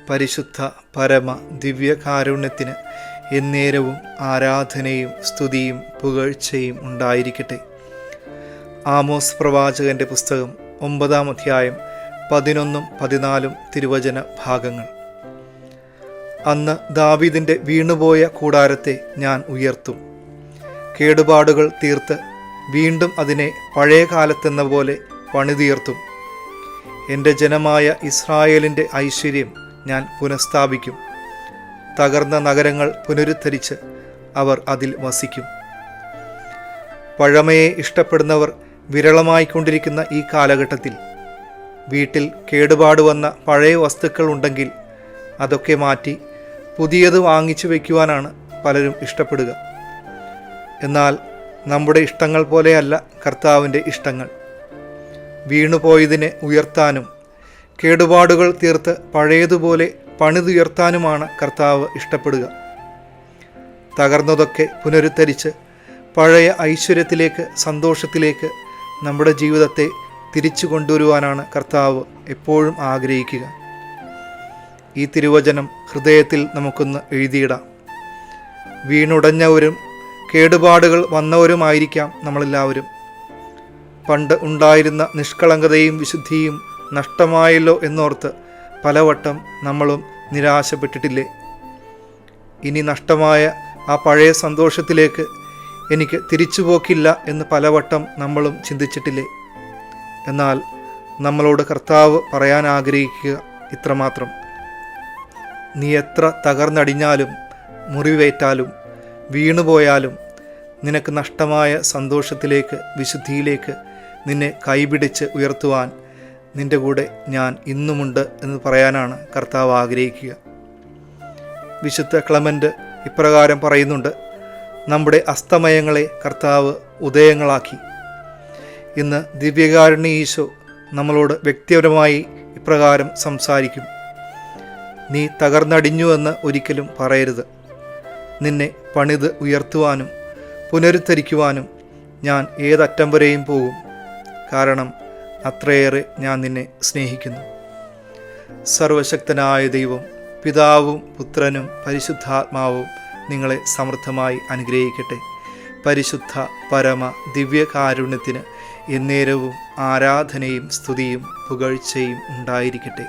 പരിശുദ്ധ പരമ ദിവ്യകാരുണ്യത്തിന് എന്നേരവും ആരാധനയും സ്തുതിയും പുകഴ്ചയും ഉണ്ടായിരിക്കട്ടെ. ആമോസ് പ്രവാചകന്റെ പുസ്തകം 9-ാം അധ്യായം 11-14 തിരുവചന ഭാഗങ്ങൾ. അന്ന് ദാവീദിന്റെ വീണുപോയ കൂടാരത്തെ ഞാൻ ഉയർത്തും. കേടുപാടുകൾ തീർത്ത് വീണ്ടും അതിനെ പഴയ കാലത്തെന്ന പോലെ പണിതീർത്തും. എൻ്റെ ജനമായ ഇസ്രായേലിൻ്റെ ഐശ്വര്യം ഞാൻ പുനഃസ്ഥാപിക്കും. തകർന്ന നഗരങ്ങൾ പുനരുദ്ധരിച്ച് അവർ അതിൽ വസിക്കും. പഴമയെ ഇഷ്ടപ്പെടുന്നവർ വിരളമായിക്കൊണ്ടിരിക്കുന്ന ഈ കാലഘട്ടത്തിൽ വീട്ടിൽ കേടുപാട് വന്ന പഴയ വസ്തുക്കൾ ഉണ്ടെങ്കിൽ അതൊക്കെ മാറ്റി പുതിയത് വാങ്ങിച്ചു വയ്ക്കുവാനാണ് പലരും ഇഷ്ടപ്പെടുക. എന്നാൽ നമ്മുടെ ഇഷ്ടങ്ങൾ പോലെയല്ല കർത്താവിൻ്റെ ഇഷ്ടങ്ങൾ. വീണുപോയതിനെ ഉയർത്താനും കേടുപാടുകൾ തീർത്ത് പഴയതുപോലെ പണിതുയർത്താനുമാണ് കർത്താവ് ഇഷ്ടപ്പെടുക. തകർന്നതൊക്കെ പുനരുദ്ധരിച്ച് പഴയ ഐശ്വര്യത്തിലേക്ക്, സന്തോഷത്തിലേക്ക് നമ്മുടെ ജീവിതത്തെ തിരിച്ചു കൊണ്ടുവരുവാനാണ് കർത്താവ് എപ്പോഴും ആഗ്രഹിക്കുക. ഈ തിരുവചനം ഹൃദയത്തിൽ നമുക്കൊന്ന് എഴുതിയിടാം. വീണുടഞ്ഞവരും കേടുപാടുകൾ വന്നവരുമായിരിക്കാം നമ്മളെല്ലാവരും. പണ്ട് ഉണ്ടായിരുന്ന നിഷ്കളങ്കതയും വിശുദ്ധിയും നഷ്ടമായല്ലോ എന്നോർത്ത് പലവട്ടം നമ്മളും നിരാശപ്പെട്ടിട്ടില്ലേ? ഇനി നഷ്ടമായ ആ പഴയ സന്തോഷത്തിലേക്ക് എനിക്ക് തിരിച്ചുപോക്കില്ല എന്ന് പലവട്ടം നമ്മളും ചിന്തിച്ചിട്ടില്ലേ? എന്നാൽ നമ്മളോട് കർത്താവ് പറയാൻ ആഗ്രഹിക്കുക ഇത്രമാത്രം: നീ എത്ര തകർന്നടിഞ്ഞാലും മുറിവേറ്റാലും വീണുപോയാലും നിനക്ക് നഷ്ടമായ സന്തോഷത്തിലേക്ക്, വിശുദ്ധിയിലേക്ക് നിന്നെ കൈപിടിച്ച് ഉയർത്തുവാൻ നിൻ്റെ കൂടെ ഞാൻ ഇന്നുമുണ്ട് എന്ന് പറയാനാണ് കർത്താവ് ആഗ്രഹിക്കുക. വിശുദ്ധ ക്ലെമൻ്റ് ഇപ്രകാരം പറയുന്നുണ്ട്: നമ്മുടെ അസ്തമയങ്ങളെ കർത്താവ് ഉദയങ്ങളാക്കി. ഇന്ന് ദിവ്യകാരുണ്യ ഈശോ നമ്മളോട് വ്യക്തിപരമായി ഇപ്രകാരം സംസാരിക്കും: നീ തകർന്നടിഞ്ഞുവെന്ന് ഒരിക്കലും പറയരുത്. നിന്നെ പണിത് ഉയർത്തുവാനും പുനരുദ്ധരിക്കുവാനും ഞാൻ ഏതറ്റം വരെയും പോകും. കാരണം അത്രയേറെ ഞാൻ നിന്നെ സ്നേഹിക്കുന്നു. സർവശക്തനായ ദൈവം, പിതാവും പുത്രനും പരിശുദ്ധാത്മാവും നിങ്ങളെ സമൃദ്ധമായി അനുഗ്രഹിക്കട്ടെ. പരിശുദ്ധ പരമ ദിവ്യകാരുണ്യത്തിന് എന്നേരവും ആരാധനയും സ്തുതിയും പുകഴ്ചയും ഉണ്ടായിരിക്കട്ടെ.